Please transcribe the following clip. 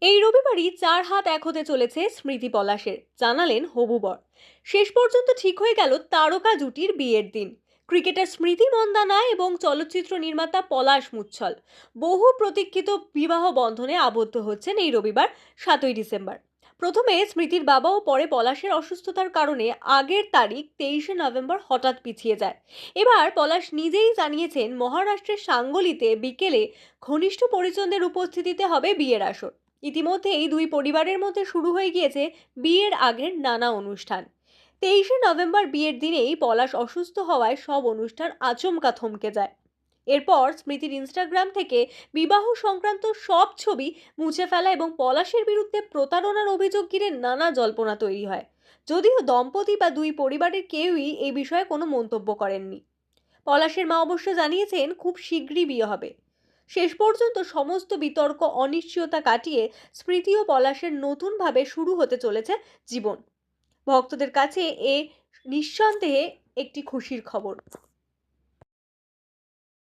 এই রবিবারই 4 হাত 1 হতে চলেছে স্মৃতি পলাশের, জানালেন হবু বর। শেষ পর্যন্ত ঠিক হয়ে গেল তারকা জুটির বিয়ের দিন। ক্রিকেটার স্মৃতি মন্দানা এবং চলচ্চিত্র নির্মাতা পলাশ মুচ্ছল বহু প্রতীক্ষিত বিবাহ বন্ধনে আবদ্ধ হচ্ছেন এই রবিবার 7ই ডিসেম্বর। প্রথমে স্মৃতির বাবা ও পরে পলাশের অসুস্থতার কারণে আগের তারিখ 23শে নভেম্বর হঠাৎ পিছিয়ে যায়। এবার পলাশ নিজেই জানিয়েছেন মহারাষ্ট্রের সাঙ্গলিতে বিকেলে ঘনিষ্ঠ পরিজনদের উপস্থিতিতে হবে বিয়ের আসর। ইতিমধ্যে এই দুই পরিবারের মধ্যে শুরু হয়ে গিয়েছে বিয়ের আগের নানা অনুষ্ঠান। 23শে নভেম্বর বিয়ের দিনেই পলাশ অসুস্থ হওয়ায় সব অনুষ্ঠান আচমকা থমকে যায়। এরপর স্মৃতির ইনস্টাগ্রাম থেকে বিবাহ সংক্রান্ত সব ছবি মুছে ফেলা এবং পলাশের বিরুদ্ধে প্রতারণার অভিযোগ ঘিরে নানা জল্পনা তৈরি হয়। যদিও দম্পতি বা দুই পরিবারের কেউই এই বিষয়ে কোনো মন্তব্য করেননি। পলাশের মা অবশ্য জানিয়েছেন খুব শীঘ্রই বিয়ে হবে। শেষ পর্যন্ত সমস্ত বিতর্ক অনিশ্চয়তা কাটিয়ে স্মৃতি ও পলাশের নতুনভাবে শুরু হতে চলেছে জীবন। ভক্তদের কাছে এ নিঃসন্দেহে একটি খুশির খবর।